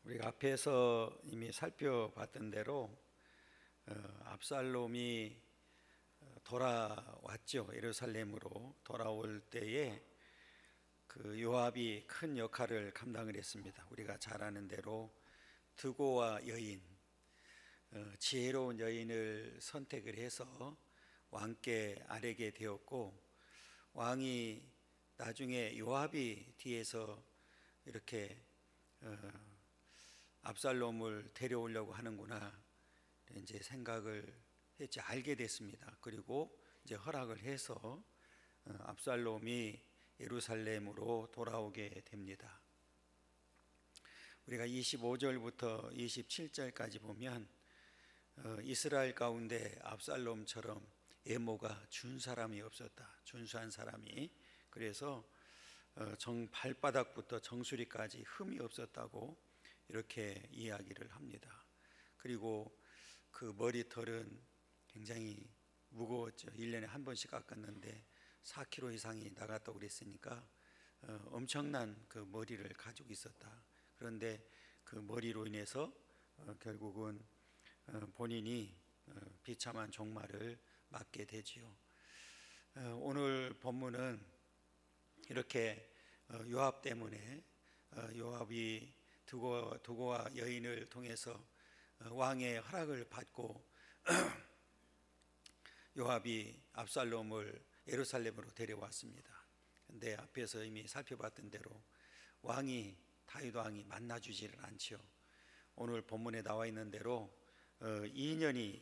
우리가 앞에서 이미 살펴봤던 대로 압살롬이 돌아왔죠. 예루살렘으로 돌아올 때에 그 요압이 큰 역할을 감당을 했습니다. 우리가 잘 아는 대로 드고와 여인, 지혜로운 여인을 선택을 해서 왕께 아뢰게 되었고, 왕이 나중에 요압이 뒤에서 이렇게 압살롬을 데려오려고 하는구나 이제 생각을 했지, 알게 됐습니다. 그리고 이제 허락을 해서 압살롬이 예루살렘으로 돌아오게 됩니다. 우리가 25절부터 27절까지 보면 이스라엘 가운데 압살롬처럼 외모가 준 사람이 없었다. 준수한 사람이. 그래서 발바닥부터 정수리까지 흠이 없었다고 이렇게 이야기를 합니다. 그리고 그 머리털은 굉장히 무거웠죠. 1년에 한 번씩 깎았는데 4kg 이상이 나갔다고 그랬으니까 엄청난 그 머리를 가지고 있었다. 그런데 그 머리로 인해서 결국은 본인이 비참한 종말을 맞게 되지요. 오늘 본문은 이렇게 요압 때문에 요압이 두고와 여인을 통해서 왕의 허락을 받고 요압이 압살롬을 예루살렘으로 데려왔습니다. 그런데 앞에서 이미 살펴봤던 대로 다윗 왕이 만나주지를 않죠. 오늘 본문에 나와 있는 대로 2년이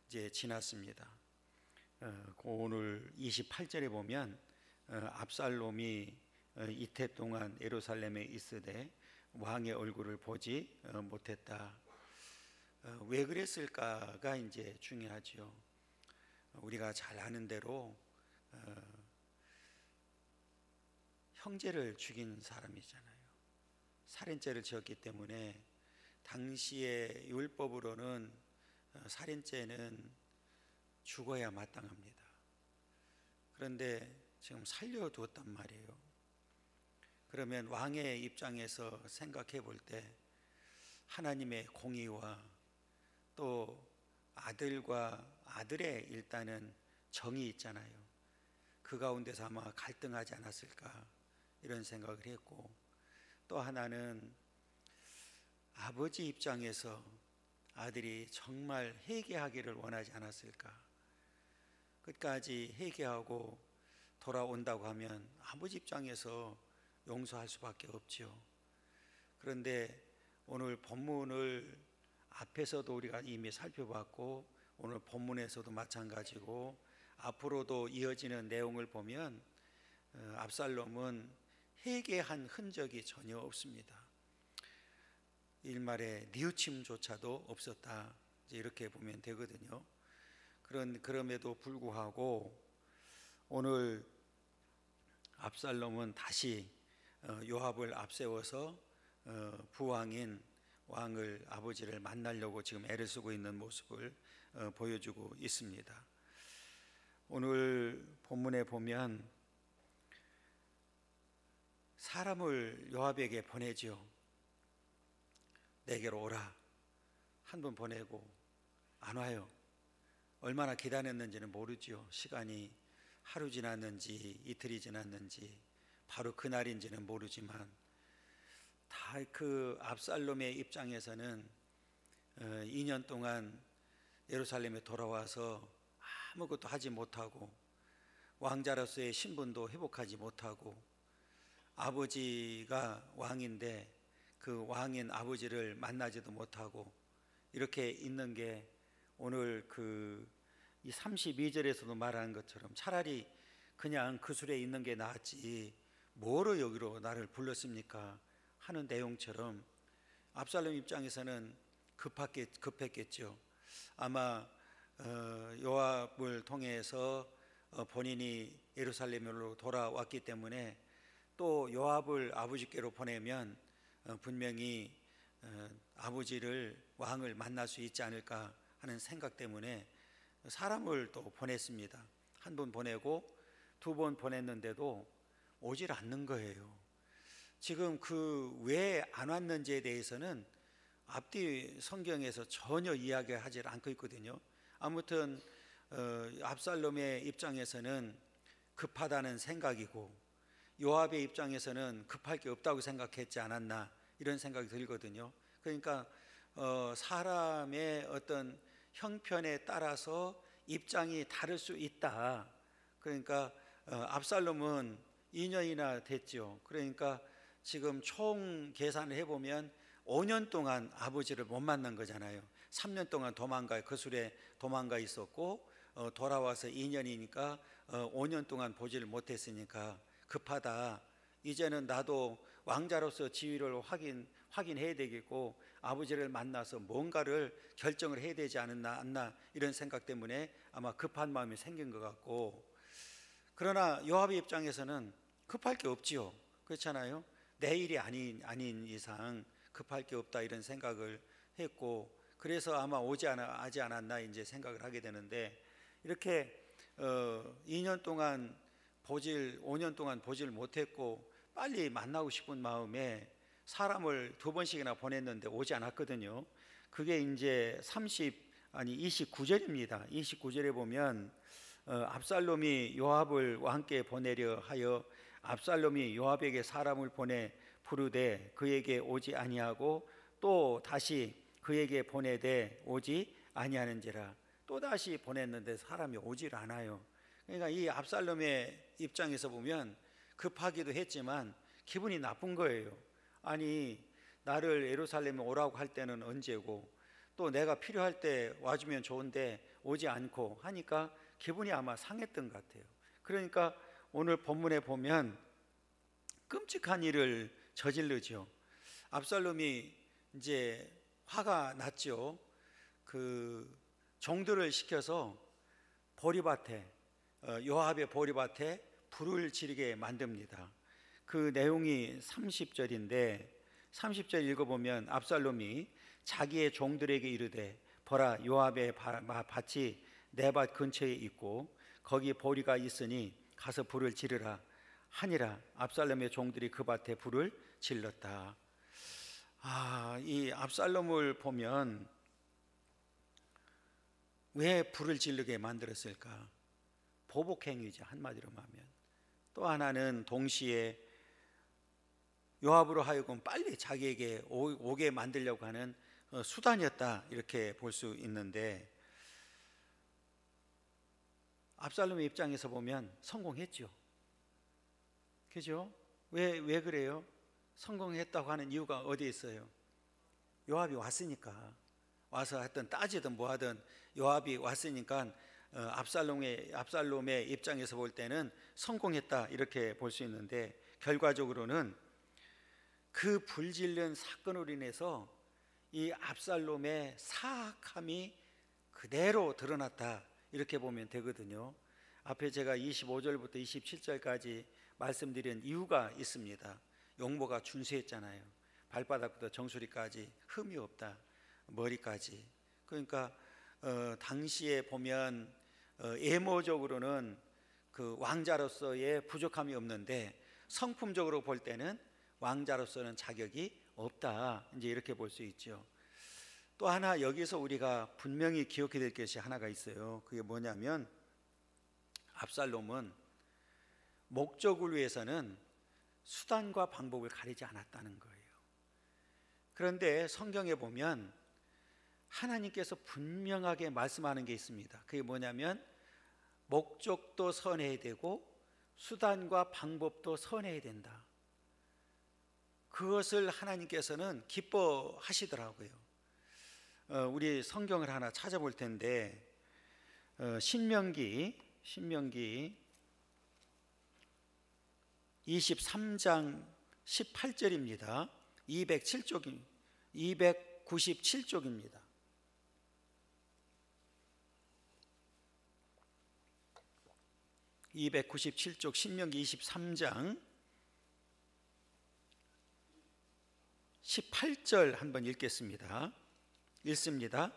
이제 지났습니다. 오늘 28절에 보면 압살롬이 이태 동안 예루살렘에 있으되 왕의 얼굴을 보지 못했다. 왜 그랬을까가 이제 중요하죠. 우리가 잘 아는 대로 형제를 죽인 사람이잖아요. 살인죄를 지었기 때문에 당시의 율법으로는 살인죄는 죽어야 마땅합니다. 그런데 지금 살려두었단 말이에요. 그러면 왕의 입장에서 생각해 볼 때 하나님의 공의와 또 아들과 아들의 일단은 정이 있잖아요. 그 가운데서 아마 갈등하지 않았을까 이런 생각을 했고, 또 하나는 아버지 입장에서 아들이 정말 회개하기를 원하지 않았을까. 끝까지 회개하고 돌아온다고 하면 아버지 입장에서 용서할 수밖에 없죠. 그런데 오늘 본문을 앞에서도 우리가 이미 살펴봤고 오늘 본문에서도 마찬가지고 앞으로도 이어지는 내용을 보면 압살롬은 회개한 흔적이 전혀 없습니다. 일말의 뉘우침조차도 없었다, 이렇게 보면 되거든요. 그럼에도 불구하고 오늘 압살롬은 다시 요압을 앞세워서 부왕인 왕을 아버지를 만나려고 지금 애를 쓰고 있는 모습을 보여주고 있습니다. 오늘 본문에 보면 사람을 요압에게 보내죠. 내게로 오라. 한 번 보내고 안 와요. 얼마나 기다렸는지는 모르죠. 시간이 하루 지났는지 이틀이 지났는지 바로 그날인지는 모르지만 다 그 압살롬의 입장에서는 2년 동안 예루살렘에 돌아와서 아무것도 하지 못하고 왕자로서의 신분도 회복하지 못하고 아버지가 왕인데 그 왕인 아버지를 만나지도 못하고 이렇게 있는 게 오늘 이 32절에서도 말하는 것처럼 차라리 그냥 그 술에 있는 게 낫지 뭐로 여기로 나를 불렀습니까 하는 내용처럼 압살롬 입장에서는 급했겠죠. 아마 요압을 통해서 본인이 예루살렘으로 돌아왔기 때문에 또 요압을 아버지께로 보내면 분명히 아버지를 왕을 만날 수 있지 않을까 하는 생각 때문에 사람을 또 보냈습니다. 한 번 보내고 두 번 보냈는데도 오질 않는 거예요. 지금 그 왜 안 왔는지에 대해서는 앞뒤 성경에서 전혀 이야기하지 않고 있거든요. 아무튼 압살롬의 입장에서는 급하다는 생각이고 요압의 입장에서는 급할 게 없다고 생각했지 않았나 이런 생각이 들거든요. 그러니까 사람의 어떤 형편에 따라서 입장이 다를 수 있다. 그러니까 압살롬은 2년이나 됐죠. 그러니까 지금 총 계산을 해보면 5년 동안 아버지를 못 만난 거잖아요. 3년 동안 거술에 도망가 있었고 돌아와서 2년이니까 5년 동안 보지를 못했으니까 급하다. 이제는 나도 왕자로서 지위를 확인해야 되겠고 아버지를 만나서 뭔가를 결정을 해야 되지 않나 이런 생각 때문에 아마 급한 마음이 생긴 것 같고, 그러나 요압의 입장에서는 급할 게 없지요. 그렇잖아요. 내 일이 아닌 이상 급할 게 없다 이런 생각을 했고, 그래서 아마 하지 않았나 이제 생각을 하게 되는데, 이렇게 5년 동안 보질 못했고 빨리 만나고 싶은 마음에 사람을 2번씩이나 보냈는데 오지 않았거든요. 그게 이제 29절입니다. 29절에 보면 압살롬이 요압을 왕께 보내려 하여 압살롬이 요압에게 사람을 보내 부르되 그에게 오지 아니하고 또 다시 그에게 보내되 오지 아니하는지라. 또 다시 보냈는데 사람이 오질 않아요. 그러니까 이 압살롬의 입장에서 보면 급하기도 했지만 기분이 나쁜 거예요. 아니, 나를 예루살렘에 오라고 할 때는 언제고 또 내가 필요할 때 와주면 좋은데 오지 않고 하니까 기분이 아마 상했던 것 같아요. 그러니까 오늘 본문에 보면 끔찍한 일을 저질르죠. 압살롬이 이제 화가 났죠. 그 종들을 시켜서 요압의 보리밭에 불을 지르게 만듭니다. 그 내용이 30절인데 30절 읽어보면 압살롬이 자기의 종들에게 이르되 보라, 요압의 밭이 내 밭 근처에 있고 거기 보리가 있으니 가서 불을 지르라 하니라. 압살롬의 종들이 그 밭에 불을 질렀다. 이 압살롬을 보면 왜 불을 지르게 만들었을까? 보복행위죠, 한마디로 하면. 또 하나는 동시에 요압으로 하여금 빨리 자기에게 오게 만들려고 하는 수단이었다, 이렇게 볼 수 있는데, 압살롬의 입장에서 보면 성공했죠. 그죠? 왜 그래요? 성공했다고 하는 이유가 어디에 있어요? 요압이 왔으니까. 와서 하여튼 따지든 뭐하든 요압이 왔으니까 압살롬의 입장에서 볼 때는 성공했다, 이렇게 볼 수 있는데, 결과적으로는 그 불질른 사건으로 인해서 이 압살롬의 사악함이 그대로 드러났다, 이렇게 보면 되거든요. 앞에 제가 25절부터 27절까지 말씀드린 이유가 있습니다. 용모가 준수했잖아요. 발바닥부터 정수리까지 흠이 없다, 머리까지. 그러니까 당시에 보면 외모적으로는 그 왕자로서의 부족함이 없는데 성품적으로 볼 때는 왕자로서는 자격이 없다, 이제 이렇게 볼 수 있죠. 또 하나 여기서 우리가 분명히 기억해야 될 것이 하나가 있어요. 그게 뭐냐면 압살롬은 목적을 위해서는 수단과 방법을 가리지 않았다는 거예요. 그런데 성경에 보면 하나님께서 분명하게 말씀하는 게 있습니다. 그게 뭐냐면 목적도 선해야 되고 수단과 방법도 선해야 된다. 그것을 하나님께서는 기뻐하시더라고요. 우리 성경을 하나 찾아볼 텐데 신명기 23장 18절입니다. 297쪽입니다. 신명기 23장 18절 한번 읽겠습니다. 읽습니다.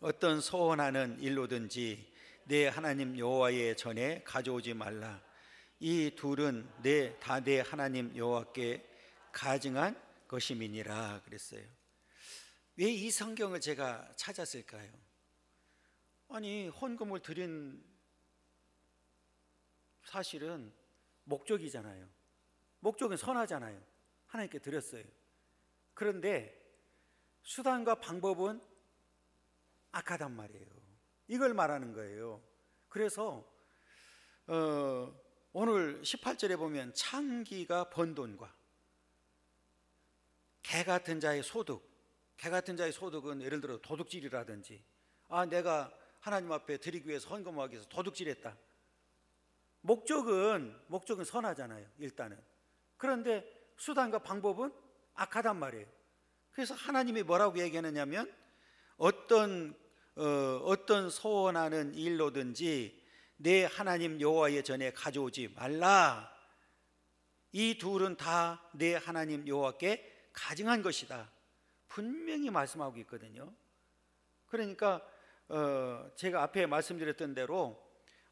어떤 소원하는 일로든지 내 하나님 여호와의 전에 가져오지 말라. 이 둘은 다 내 하나님 여호와께 가증한 것임이니라 그랬어요. 왜 이 성경을 제가 찾았을까요? 아니, 헌금을 드린 사실은 목적이잖아요. 목적은 선하잖아요. 하나님께 드렸어요. 그런데 수단과 방법은 악하단 말이에요. 이걸 말하는 거예요. 그래서 오늘 18절에 보면 창기가 번 돈과 개 같은 자의 소득, 개 같은 자의 소득은 예를 들어 도둑질이라든지, 내가 하나님 앞에 드리기 위해서 헌금하기 위해서 도둑질했다. 목적은 선하잖아요, 일단은. 그런데 수단과 방법은 악하단 말이에요. 그래서 하나님이 뭐라고 얘기하느냐면 어떤 소원하는 일로든지 내 하나님 여호와의 전에 가져오지 말라. 이 둘은 다 내 하나님 여호와께 가증한 것이다. 분명히 말씀하고 있거든요. 그러니까 제가 앞에 말씀드렸던 대로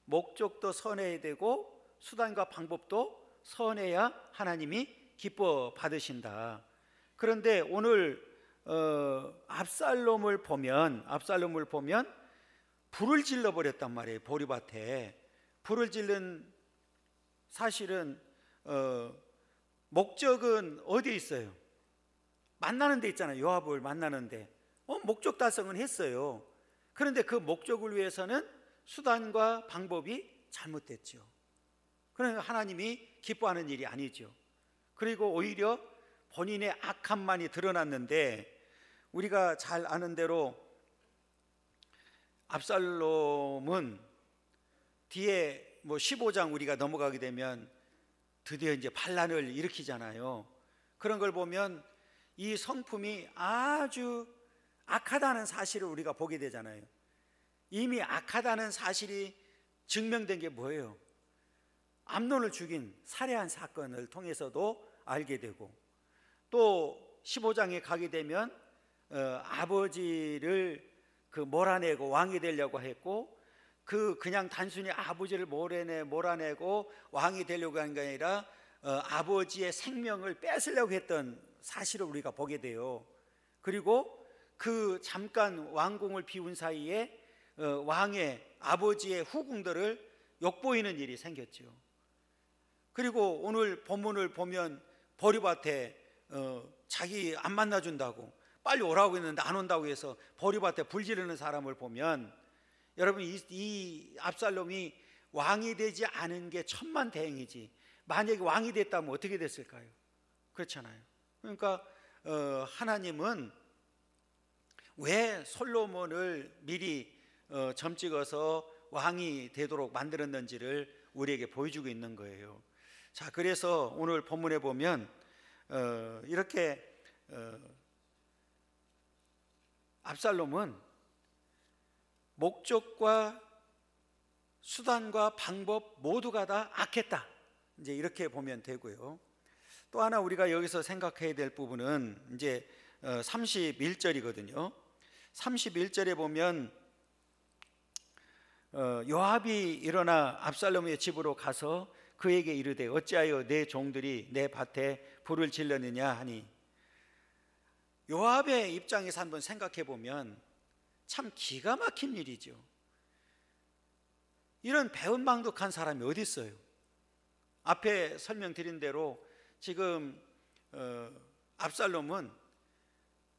목적도 선해야 되고 수단과 방법도 선해야 하나님이 기뻐 받으신다. 그런데 오늘 압살롬을 보면 불을 질러 버렸단 말이에요. 보리밭에 불을 질른 사실은 목적은 어디에 있어요? 만나는 데 있잖아요. 요압을 만나는데 목적 달성은 했어요. 그런데 그 목적을 위해서는 수단과 방법이 잘못됐죠. 그러니까 하나님이 기뻐하는 일이 아니죠. 그리고 오히려 본인의 악함만이 드러났는데, 우리가 잘 아는 대로 압살롬은 뒤에 15장 우리가 넘어가게 되면 드디어 이제 반란을 일으키잖아요. 그런 걸 보면 이 성품이 아주 악하다는 사실을 우리가 보게 되잖아요. 이미 악하다는 사실이 증명된 게 뭐예요? 암논을 죽인 살해한 사건을 통해서도 알게 되고, 또 15장에 가게 되면 아버지를 몰아내고 왕이 되려고 했고, 그냥 단순히 아버지를 몰아내고 왕이 되려고 한 게 아니라 아버지의 생명을 뺏으려고 했던 사실을 우리가 보게 돼요. 그리고 그 잠깐 왕궁을 비운 사이에 왕의 아버지의 후궁들을 욕보이는 일이 생겼죠. 그리고 오늘 본문을 보면 보리밭에 자기 안 만나준다고 빨리 오라고 했는데 안 온다고 해서 보리밭에 불 지르는 사람을 보면, 여러분, 이 압살롬이 왕이 되지 않은 게 천만다행이지, 만약에 왕이 됐다면 어떻게 됐을까요? 그렇잖아요. 그러니까 하나님은 왜 솔로몬을 미리 점 찍어서 왕이 되도록 만들었는지를 우리에게 보여주고 있는 거예요. 자, 그래서 오늘 본문에 보면 이렇게 압살롬은 목적과 수단과 방법 모두가 다 악했다, 이제 이렇게 보면 되고요. 또 하나 우리가 여기서 생각해야 될 부분은 이제 31절이거든요. 31절에 보면 요압이 일어나 압살롬의 집으로 가서 그에게 이르되 어찌하여 내 종들이 내 밭에 불을 질렀느냐 하니, 요압의 입장에서 한번 생각해 보면 참 기가 막힌 일이죠. 이런 배은망덕한 사람이 어디 있어요? 앞에 설명드린 대로 지금 압살롬은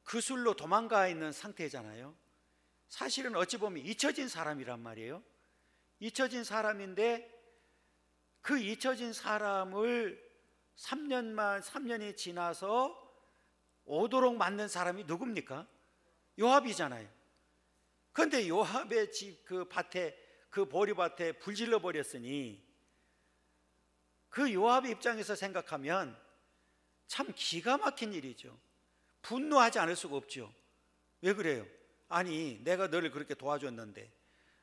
그술로 도망가 있는 상태잖아요. 사실은 어찌 보면 잊혀진 사람이란 말이에요. 잊혀진 사람인데 그 잊혀진 사람을 3년이 지나서 오도록 만든 사람이 누굽니까? 요압이잖아요. 그런데 요압의 집 그 밭에, 그 보리밭에 불질러 버렸으니 그 요압의 입장에서 생각하면 참 기가 막힌 일이죠. 분노하지 않을 수가 없죠. 왜 그래요? 아니, 내가 너를 그렇게 도와줬는데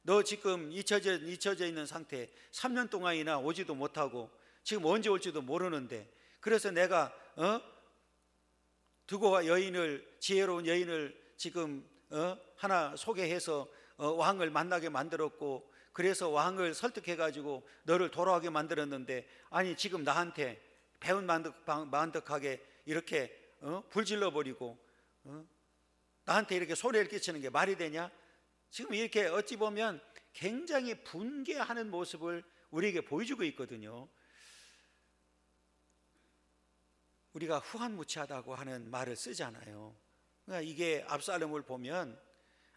너 지금 잊혀져 있는 상태, 3년 동안이나 오지도 못하고 지금 언제 올지도 모르는데, 그래서 내가 두고 가 지혜로운 여인을 지금 하나 소개해서 왕을 만나게 만들었고, 그래서 왕을 설득해 가지고 너를 돌아오게 만들었는데, 아니 지금 나한테 배은 만덕하게 이렇게 불질러 버리고 나한테 이렇게 소리를 끼치는 게 말이 되냐? 지금 이렇게 어찌 보면 굉장히 분개하는 모습을 우리에게 보여주고 있거든요. 우리가 후한무치하다고 하는 말을 쓰잖아요. 그러니까 이게 압살롬을 보면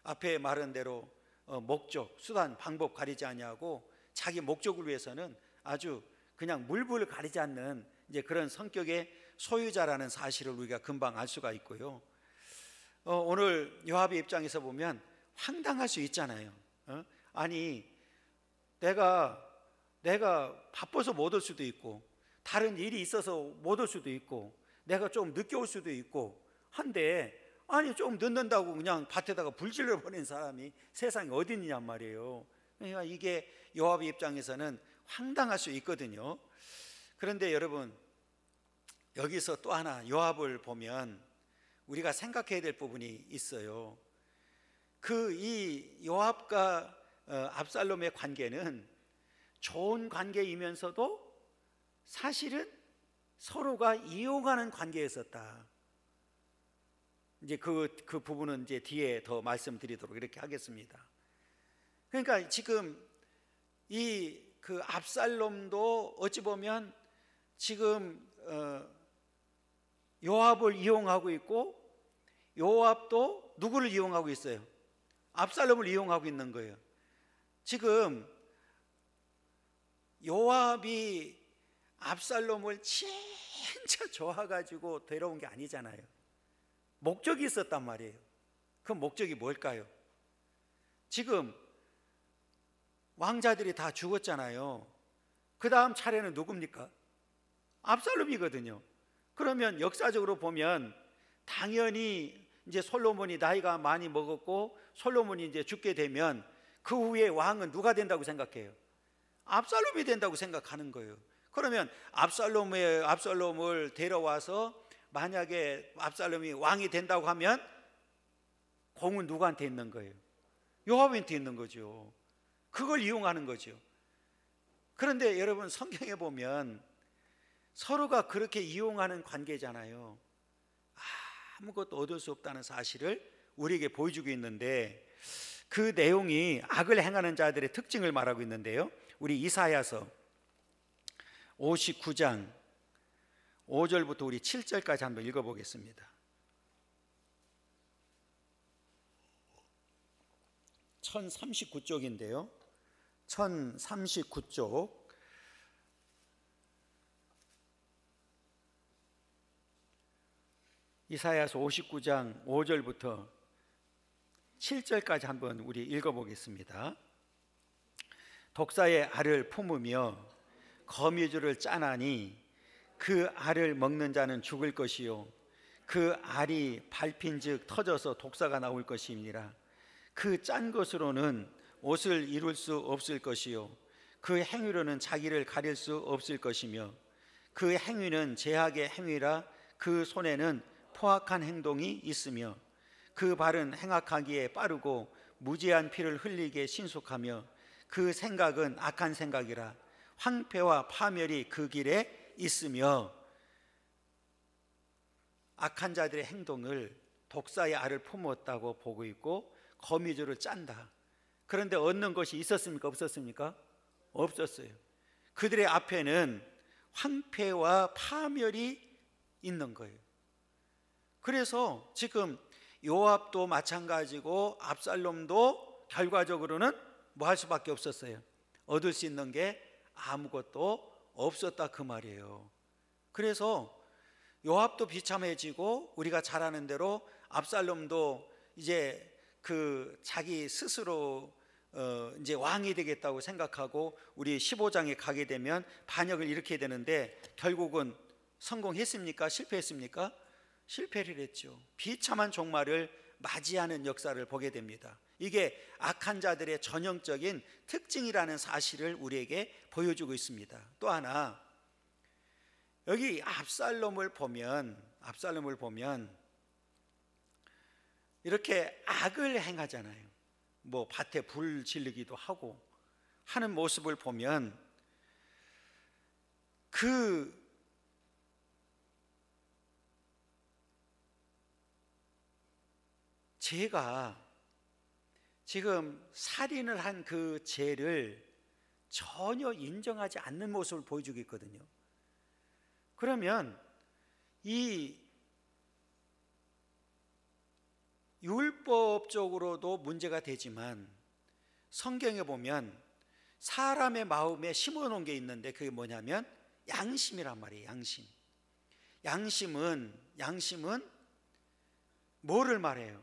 앞에 말한 대로 목적, 수단, 방법 가리지 아니하고 자기 목적을 위해서는 아주 그냥 물불을 가리지 않는 이제 그런 성격의 소유자라는 사실을 우리가 금방 알 수가 있고요. 오늘 요압의 입장에서 보면 황당할 수 있잖아요. 아니 내가 바빠서 못 올 수도 있고 다른 일이 있어서 못 올 수도 있고 내가 좀 늦게 올 수도 있고 한데, 아니 좀 늦는다고 그냥 밭에다가 불질러 버린 사람이 세상에 어디 있느냐 말이에요. 그러니까 이게 요압의 입장에서는 황당할 수 있거든요. 그런데 여러분, 여기서 또 하나 요압을 보면 우리가 생각해야 될 부분이 있어요. 이 요압과 압살롬의 관계는 좋은 관계이면서도 사실은 서로가 이용하는 관계였었다. 이제 그 부분은 이제 뒤에 더 말씀드리도록 이렇게 하겠습니다. 그러니까 지금 그 압살롬도 어찌 보면 지금 요압을 이용하고 있고, 요압도 누구를 이용하고 있어요? 압살롬을 이용하고 있는 거예요. 지금 요압이 압살롬을 진짜 좋아가지고 데려온 게 아니잖아요. 목적이 있었단 말이에요. 그 목적이 뭘까요? 지금 왕자들이 다 죽었잖아요. 그 다음 차례는 누굽니까? 압살롬이거든요. 그러면 역사적으로 보면 당연히 이제 솔로몬이 나이가 많이 먹었고 솔로몬이 이제 죽게 되면 그 후에 왕은 누가 된다고 생각해요? 압살롬이 된다고 생각하는 거예요. 그러면 압살롬을 데려와서 만약에 압살롬이 왕이 된다고 하면 공은 누구한테 있는 거예요? 요압한테 있는 거죠. 그걸 이용하는 거죠. 그런데 여러분, 성경에 보면 서로가 그렇게 이용하는 관계잖아요. 아무것도 얻을 수 없다는 사실을 우리에게 보여주고 있는데, 그 내용이 악을 행하는 자들의 특징을 말하고 있는데요. 우리 이사야서 59장 5절부터 우리 7절까지 한번 읽어보겠습니다. 1039쪽인데요 1039쪽 이사야서 59장 5절부터 7절까지 한번 우리 읽어보겠습니다. 독사의 알을 품으며 거미줄을 짜나니 그 알을 먹는 자는 죽을 것이요 그 알이 밟힌즉 터져서 독사가 나올 것이니라. 그 짠 것으로는 옷을 이룰 수 없을 것이요 그 행위로는 자기를 가릴 수 없을 것이며 그 행위는 제약의 행위라. 그 손에는 포악한 행동이 있으며 그 발은 행악하기에 빠르고 무지한 피를 흘리게 신속하며 그 생각은 악한 생각이라. 황폐와 파멸이 그 길에 있으며. 악한 자들의 행동을 독사의 알을 품었다고 보고 있고 거미줄을 짠다. 그런데 얻는 것이 있었습니까? 없었습니까? 없었어요. 그들의 앞에는 황폐와 파멸이 있는 거예요. 그래서 지금 요압도 마찬가지고 압살롬도 결과적으로는 뭐 할 수밖에 없었어요. 얻을 수 있는 게 아무것도 없었다 그 말이에요. 그래서 요압도 비참해지고 우리가 잘 아는 대로 압살롬도 이제 그 자기 스스로 이제 왕이 되겠다고 생각하고 우리 15장에 가게 되면 반역을 일으켜야 되는데 결국은 성공했습니까? 실패했습니까? 실패를 했죠. 비참한 종말을 맞이하는 역사를 보게 됩니다. 이게 악한 자들의 전형적인 특징이라는 사실을 우리에게 보여주고 있습니다. 또 하나, 여기 압살롬을 보면 이렇게 악을 행하잖아요. 뭐 밭에 불 지르기도 하고 하는 모습을 보면 그 죄가 지금 살인을 한 그 죄를 전혀 인정하지 않는 모습을 보여주고 있거든요. 그러면 이 율법적으로도 문제가 되지만 성경에 보면 사람의 마음에 심어놓은 게 있는데 그게 뭐냐면 양심이란 말이에요. 양심은 뭐를 말해요?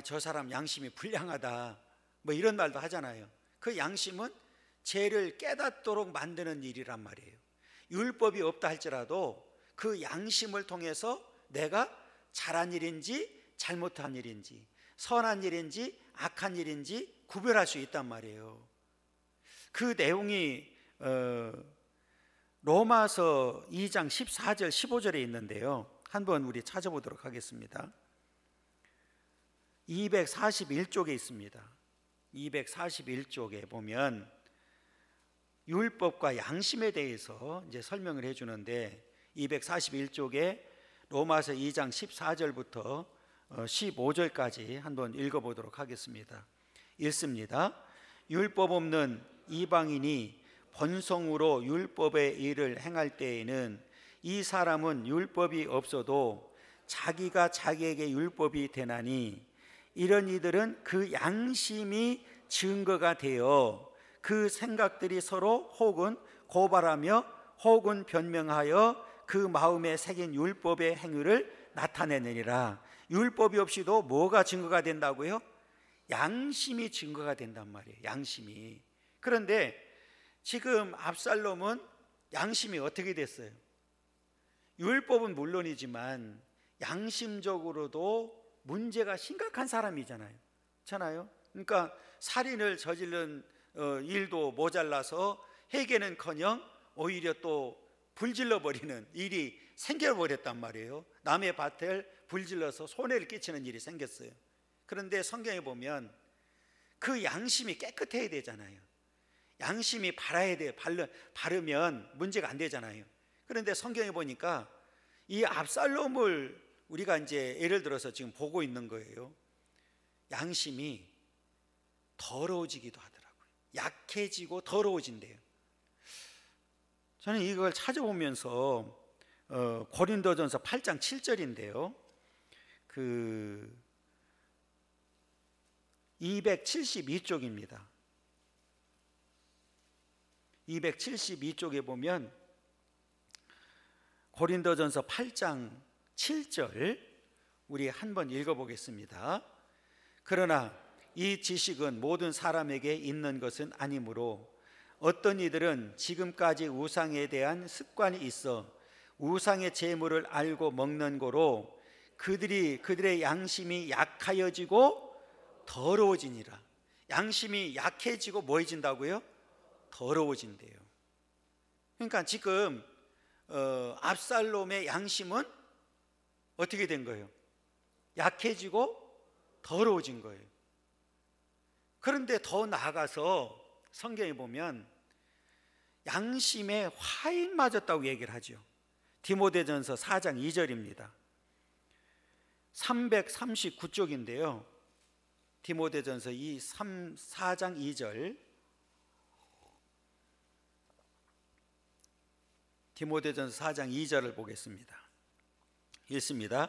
저 사람 양심이 불량하다, 뭐 이런 말도 하잖아요. 그 양심은 죄를 깨닫도록 만드는 일이란 말이에요. 율법이 없다 할지라도 그 양심을 통해서 내가 잘한 일인지 잘못한 일인지, 선한 일인지 악한 일인지 구별할 수 있단 말이에요. 그 내용이 로마서 2장 14절 15절에 있는데요, 한번 우리 찾아보도록 하겠습니다. 241쪽에 있습니다. 241쪽에 보면 율법과 양심에 대해서 이제 설명을 해주는데, 241쪽에 로마서 2장 14절부터 15절까지 한번 읽어보도록 하겠습니다. 읽습니다. 율법 없는 이방인이 본성으로 율법의 일을 행할 때에는 이 사람은 율법이 없어도 자기가 자기에게 율법이 되나니, 이런 이들은 그 양심이 증거가 되어 그 생각들이 서로 혹은 고발하며 혹은 변명하여 그 마음에 새긴 율법의 행위를 나타내느니라. 율법이 없이도 뭐가 증거가 된다고요? 양심이 증거가 된단 말이에요. 양심이. 그런데 지금 압살롬은 양심이 어떻게 됐어요? 율법은 물론이지만 양심적으로도 문제가 심각한 사람이잖아요. 그러니까 살인을 저지른 일도 모자라서 회개는커녕 오히려 또 불질러버리는 일이 생겨버렸단 말이에요. 남의 밭을 불질러서 손해를 끼치는 일이 생겼어요. 그런데 성경에 보면 그 양심이 깨끗해야 되잖아요. 양심이 바르면 문제가 안 되잖아요. 그런데 성경에 보니까 이 압살롬을 우리가 이제 예를 들어서 지금 보고 있는 거예요. 양심이 더러워지기도 하더라고요. 약해지고 더러워진대요. 저는 이걸 찾아보면서 고린도전서 8장 7절인데요, 그 272쪽입니다. 272쪽에 보면 고린도전서 8장 7절 우리 한번 읽어보겠습니다. 그러나 이 지식은 모든 사람에게 있는 것은 아니므로 어떤 이들은 지금까지 우상에 대한 습관이 있어 우상의 제물을 알고 먹는 거로 그들의 양심이 약하여지고 더러워지니라. 양심이 약해지고 뭐해진다고요? 더러워진대요. 그러니까 지금 압살롬의 양심은 어떻게 된 거예요? 약해지고 더러워진 거예요. 그런데 더 나아가서 성경에 보면 양심에 화인 맞았다고 얘기를 하죠. 디모데전서 4장 2절입니다. 339쪽인데요. 디모데전서 4장 2절. 디모데전서 4장 2절을 보겠습니다. 읽습니다.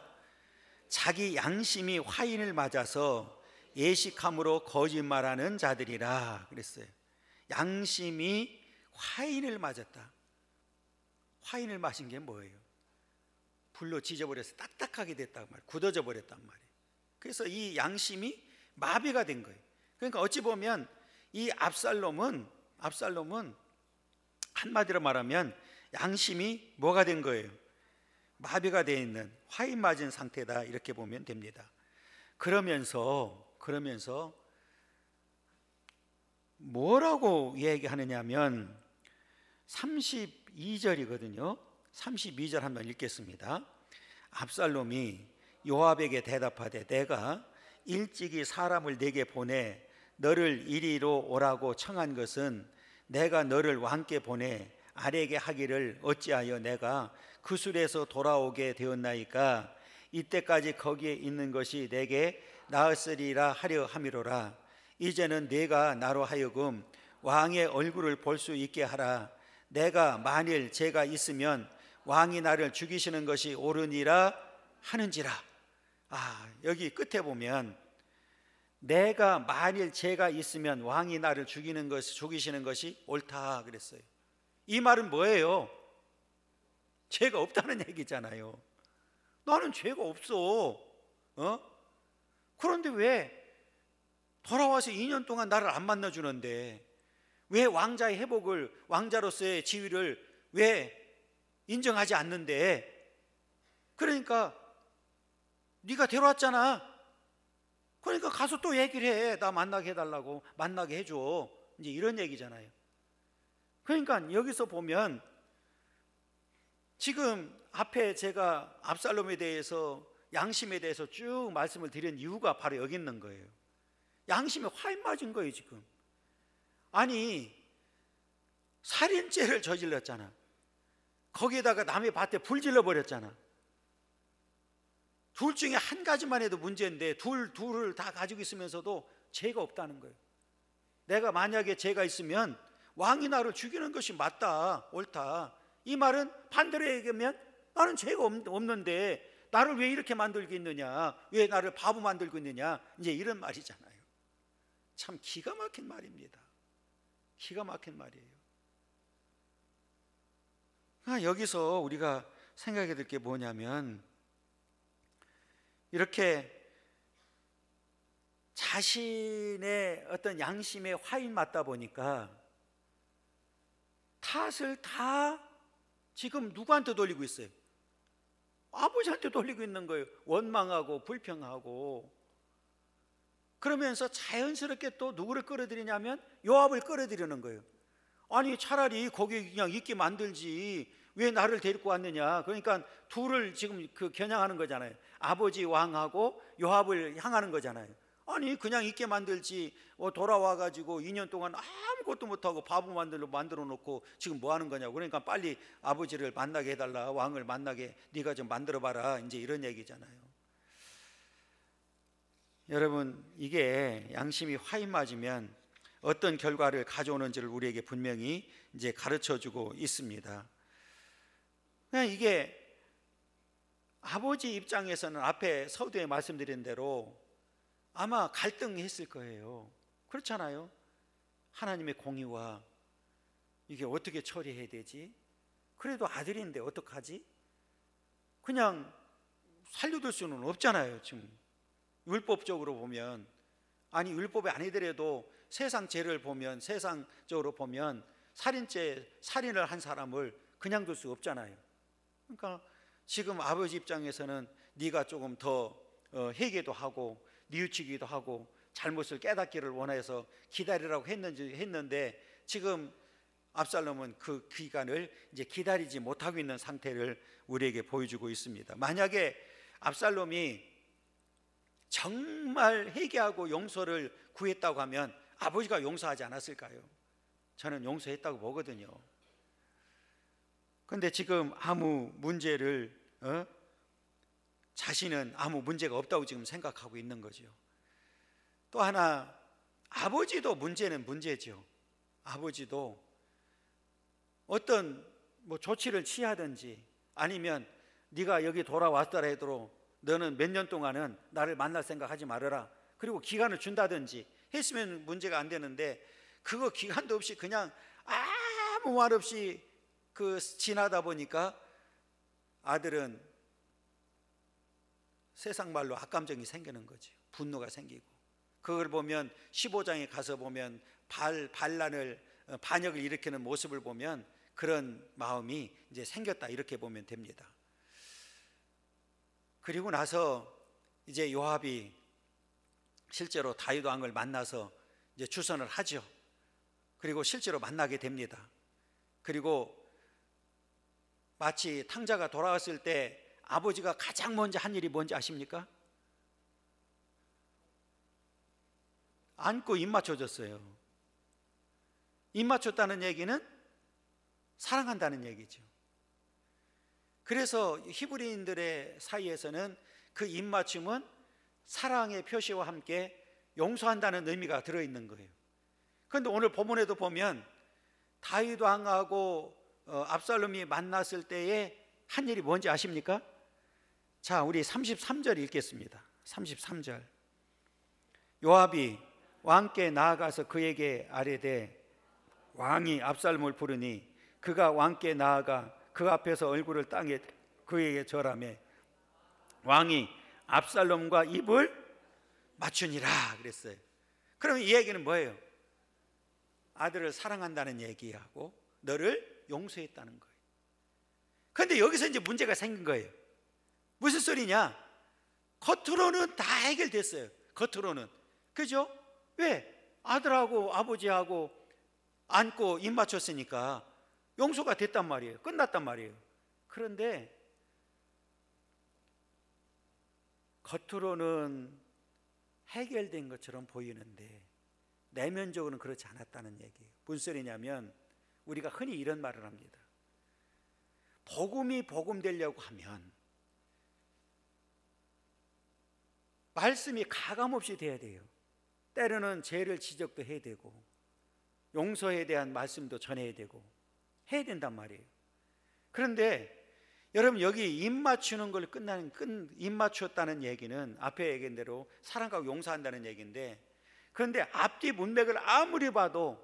자기 양심이 화인을 맞아서 예식함으로 거짓말하는 자들이라 그랬어요. 양심이 화인을 맞았다. 화인을 마신 게 뭐예요? 불로 지져버려서 딱딱하게 됐단 말이에요. 굳어져 버렸단 말이에요. 그래서 이 양심이 마비가 된 거예요. 그러니까 어찌 보면 이 압살롬은 한마디로 말하면 양심이 뭐가 된 거예요? 마비가 되어 있는 화인 맞은 상태다, 이렇게 보면 됩니다. 그러면서 뭐라고 얘기하느냐면 32절이거든요. 32절 한번 읽겠습니다. 압살롬이 요압에게 대답하되 내가 일찍이 사람을 내게 보내 너를 이리로 오라고 청한 것은 내가 너를 왕께 보내 아내에게 하기를 어찌하여 내가 그술에서 돌아오게 되었나이까. 이때까지 거기에 있는 것이 내게 나았으리라 하려 함이로라. 이제는 네가 나로 하여금 왕의 얼굴을 볼 수 있게 하라. 내가 만일 죄가 있으면 왕이 나를 죽이시는 것이 옳으니라 하는지라. 여기 끝에 보면 내가 만일 죄가 있으면 왕이 나를 죽이시는 것이 옳다 그랬어요. 이 말은 뭐예요? 죄가 없다는 얘기잖아요. 나는 죄가 없어. 그런데 왜 돌아와서 2년 동안 나를 안 만나주는데, 왜 왕자의 회복을, 왕자로서의 지위를 왜 인정하지 않는데? 그러니까 네가 데려왔잖아. 그러니까 가서 또 얘기를 해. 나 만나게 해달라고, 만나게 해줘. 이제 이런 얘기잖아요. 그러니까 여기서 보면 지금 앞에 제가 압살롬에 대해서, 양심에 대해서 쭉 말씀을 드린 이유가 바로 여기 있는 거예요. 양심에 화인 맞은 거예요 지금. 아니, 살인죄를 저질렀잖아. 거기에다가 남의 밭에 불 질러버렸잖아. 둘 중에 한 가지만 해도 문제인데 둘을 다 가지고 있으면서도 죄가 없다는 거예요. 내가 만약에 죄가 있으면 왕이 나를 죽이는 것이 맞다, 옳다. 이 말은 반대로 얘기하면 나는 죄가 없는데 나를 왜 이렇게 만들고 있느냐, 왜 나를 바보 만들고 있느냐, 이제 이런 말이잖아요. 참 기가 막힌 말입니다. 기가 막힌 말이에요. 여기서 우리가 생각해야 될 게 뭐냐면, 이렇게 자신의 어떤 양심에 화인 맞다 보니까 탓을 다 지금 누구한테 돌리고 있어요? 아버지한테 돌리고 있는 거예요. 원망하고 불평하고. 그러면서 자연스럽게 또 누구를 끌어들이냐면 요압을 끌어들이는 거예요. 아니, 차라리 거기 그냥 있게 만들지 왜 나를 데리고 왔느냐. 그러니까 둘을 지금 겨냥하는 거잖아요. 아버지 왕하고 요압을 향하는 거잖아요. 아니, 그냥 있게 만들지 돌아와가지고 2년 동안 아무것도 못하고 바보 만들어 놓고 지금 뭐 하는 거냐고. 그러니까 빨리 아버지를 만나게 해달라, 왕을 만나게 네가 좀 만들어봐라, 이제 이런 얘기잖아요. 여러분, 이게 양심이 화인 맞으면 어떤 결과를 가져오는지를 우리에게 분명히 이제 가르쳐주고 있습니다. 그냥 이게 아버지 입장에서는 앞에 서두에 말씀드린 대로 아마 갈등했을 거예요. 그렇잖아요. 하나님의 공의와 이게 어떻게 처리해야 되지? 그래도 아들인데 어떡하지? 그냥 살려둘 수는 없잖아요. 지금 율법적으로 보면, 아니 율법이 아니더라도 세상 죄를 보면, 세상적으로 보면 살인을 한 사람을 그냥 둘 수 없잖아요. 그러니까 지금 아버지 입장에서는 네가 조금 더 회개도 하고 뉘우치기도 하고 잘못을 깨닫기를 원해서 기다리라고 했는데 지금 압살롬은 그 기간을 이제 기다리지 못하고 있는 상태를 우리에게 보여주고 있습니다. 만약에 압살롬이 정말 회개하고 용서를 구했다고 하면 아버지가 용서하지 않았을까요? 저는 용서했다고 보거든요. 그런데 지금 아무 문제를 자신은 아무 문제가 없다고 지금 생각하고 있는 거죠. 또 하나, 아버지도 문제는 문제죠. 아버지도 어떤 조치를 취하든지, 아니면 네가 여기 돌아왔더라 해도 너는 몇 년 동안은 나를 만날 생각하지 말아라, 그리고 기간을 준다든지 했으면 문제가 안 되는데, 그거 기간도 없이 그냥 아무 말 없이 지나다 보니까 아들은 세상 말로 악감정이 생기는 거죠. 분노가 생기고. 그걸 보면 15장에 가서 보면 반역을 일으키는 모습을 보면 그런 마음이 이제 생겼다, 이렇게 보면 됩니다. 그리고 나서 이제 요압이 실제로 다윗 왕을 만나서 이제 주선을 하죠. 그리고 실제로 만나게 됩니다. 그리고 마치 탕자가 돌아왔을 때 아버지가 가장 먼저 한 일이 뭔지 아십니까? 안고 입 맞춰줬어요. 입 맞췄다는 얘기는 사랑한다는 얘기죠. 그래서 히브리인들의 사이에서는 그 입 맞춤은 사랑의 표시와 함께 용서한다는 의미가 들어있는 거예요. 그런데 오늘 본문에도 보면 다윗 왕하고 압살롬이 만났을 때에 한 일이 뭔지 아십니까? 자, 우리 33절 읽겠습니다. 33절. 요압이 왕께 나아가서 그에게 아뢰되 왕이 압살롬을 부르니 그가 왕께 나아가 그 앞에서 얼굴을 땅에 그에게 절하매 왕이 압살롬과 입을 맞추니라 그랬어요. 그럼 이 얘기는 뭐예요? 아들을 사랑한다는 얘기하고 너를 용서했다는 거예요. 그런데 여기서 이제 문제가 생긴 거예요. 무슨 소리냐? 겉으로는 다 해결됐어요. 겉으로는. 그죠? 왜? 아들하고 아버지하고 안고 입 맞췄으니까 용서가 됐단 말이에요. 끝났단 말이에요. 그런데 겉으로는 해결된 것처럼 보이는데 내면적으로는 그렇지 않았다는 얘기예요. 무슨 소리냐면 우리가 흔히 이런 말을 합니다. 복음이 복음되려고 하면 말씀이 가감없이 돼야 돼요. 때로는 죄를 지적도 해야 되고 용서에 대한 말씀도 전해야 되고 해야 된단 말이에요. 그런데 여러분 여기 입 맞추는 걸 입 맞추었다는 얘기는 앞에 얘기한 대로 사랑하고 용서한다는 얘기인데, 그런데 앞뒤 문맥을 아무리 봐도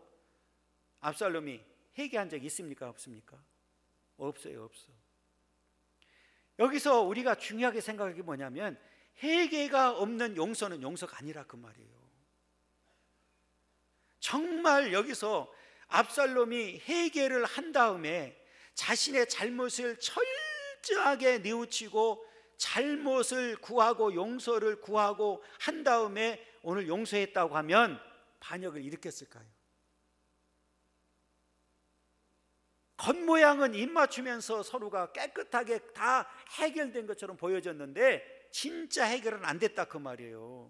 압살롬이 회개한 적이 있습니까? 없습니까? 없어요. 없어. 여기서 우리가 중요하게 생각하는 게 뭐냐면 회개가 없는 용서는 용서가 아니라 그 말이에요. 정말 여기서 압살롬이 회개를 한 다음에 자신의 잘못을 철저하게 뉘우치고 잘못을 구하고 용서를 구하고 한 다음에 오늘 용서했다고 하면 반역을 일으켰을까요? 겉모양은 입맞추면서 서로가 깨끗하게 다 해결된 것처럼 보여졌는데 진짜 해결은 안 됐다 그 말이에요.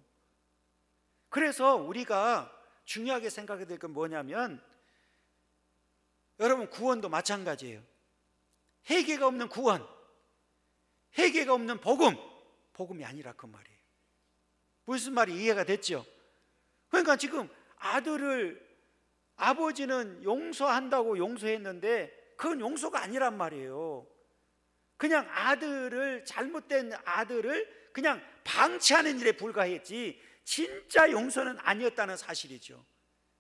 그래서 우리가 중요하게 생각해야 될 건 뭐냐면 여러분 구원도 마찬가지예요. 회개가 없는 구원, 회개가 없는 복음, 복음이 아니라 그 말이에요. 무슨 말이 이해가 됐죠? 그러니까 지금 아버지는 용서한다고 용서했는데 그건 용서가 아니란 말이에요. 그냥 잘못된 아들을 그냥 방치하는 일에 불과했지 진짜 용서는 아니었다는 사실이죠.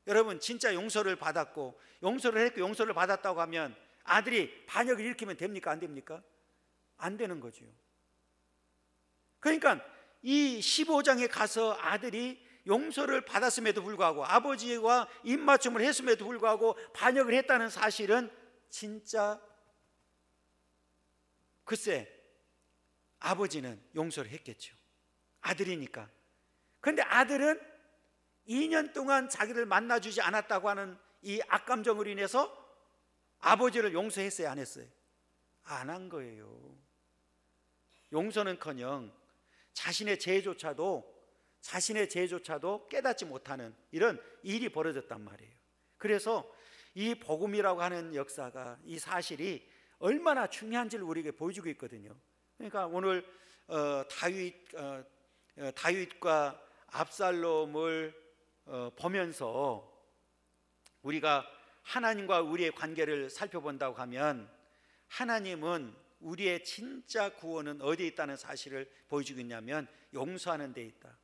여러분 진짜 용서를 받았고 용서를 했고 용서를 받았다고 하면 아들이 반역을 일으키면 됩니까? 안 됩니까? 안 되는 거죠. 그러니까 이 15장에 가서 아들이 용서를 받았음에도 불구하고 아버지와 입맞춤을 했음에도 불구하고 반역을 했다는 사실은 진짜 글쎄 아버지는 용서를 했겠죠. 아들이니까. 그런데 아들은 2년 동안 자기를 만나주지 않았다고 하는 이 악감정으로 인해서 아버지를 용서했어요? 안 했어요? 안 한 거예요. 용서는커녕 자신의 죄조차도 깨닫지 못하는 이런 일이 벌어졌단 말이에요. 그래서 이 복음이라고 하는 역사가, 이 사실이 얼마나 중요한지를 우리에게 보여주고 있거든요. 그러니까 오늘 다윗과 압살롬을 보면서 우리가 하나님과 우리의 관계를 살펴본다고 하면 하나님은 우리의 진짜 구원은 어디에 있다는 사실을 보여주고 있냐면 용서하는 데 있다.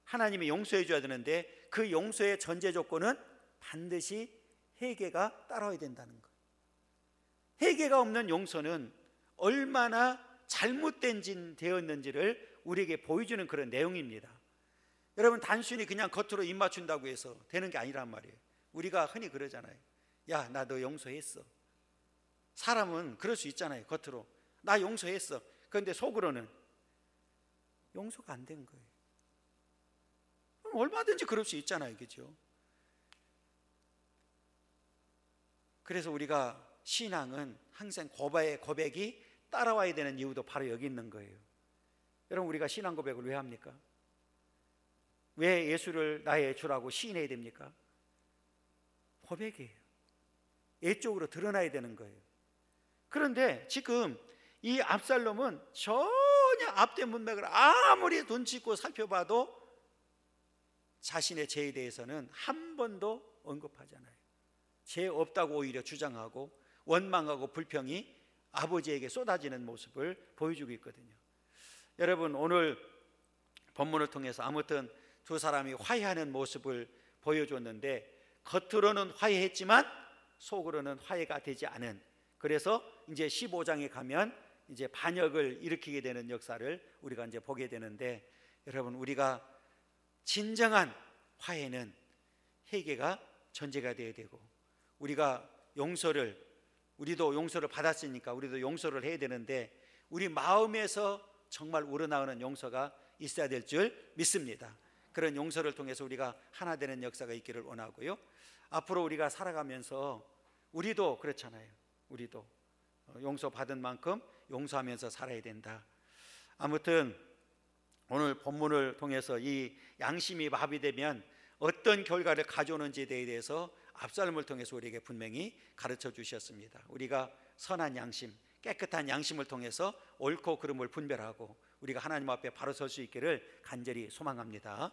하나님이 용서해 줘야 되는데 그 용서의 전제 조건은 반드시 회개가 따라와야 된다는 것. 회개가 없는 용서는 얼마나 잘못된 짓 되었는지를 우리에게 보여주는 그런 내용입니다. 여러분 단순히 그냥 겉으로 입 맞춘다고 해서 되는 게 아니란 말이에요. 우리가 흔히 그러잖아요. 야, 나 너 용서했어. 사람은 그럴 수 있잖아요. 겉으로 나 용서했어. 그런데 속으로는 용서가 안 된 거예요. 얼마든지 그럴 수 있잖아요. 그죠? 그래서 우리가 신앙은 항상 고백이 따라와야 되는 이유도 바로 여기 있는 거예요. 여러분 우리가 신앙 고백을 왜 합니까? 왜 예수를 나의 주라고 시인해야 됩니까? 고백이에요. 애 쪽으로 드러나야 되는 거예요. 그런데 지금 이 압살롬은 전혀 앞뒤 문맥을 아무리 눈치 있고 살펴봐도 자신의 죄에 대해서는 한 번도 언급하잖아요. 죄 없다고 오히려 주장하고 원망하고 불평이 아버지에게 쏟아지는 모습을 보여주고 있거든요. 여러분, 오늘 본문을 통해서 아무튼 두 사람이 화해하는 모습을 보여줬는데, 겉으로는 화해했지만 속으로는 화해가 되지 않은, 그래서 이제 15장에 가면 이제 반역을 일으키게 되는 역사를 우리가 이제 보게 되는데, 여러분, 우리가 진정한 화해는 회개가 전제가 되어야 되고, 우리가 우리도 용서를 받았으니까 우리도 용서를 해야 되는데, 우리 마음에서 정말 우러나오는 용서가 있어야 될 줄 믿습니다. 그런 용서를 통해서 우리가 하나 되는 역사가 있기를 원하고요. 앞으로 우리가 살아가면서 우리도 그렇잖아요. 우리도 용서받은 만큼 용서하면서 살아야 된다. 아무튼 오늘 본문을 통해서 이 양심이 마비되면 어떤 결과를 가져오는지에 대해서 압살롬을 통해서 우리에게 분명히 가르쳐 주셨습니다. 우리가 선한 양심, 깨끗한 양심을 통해서 옳고 그름을 분별하고 우리가 하나님 앞에 바로 설 수 있기를 간절히 소망합니다.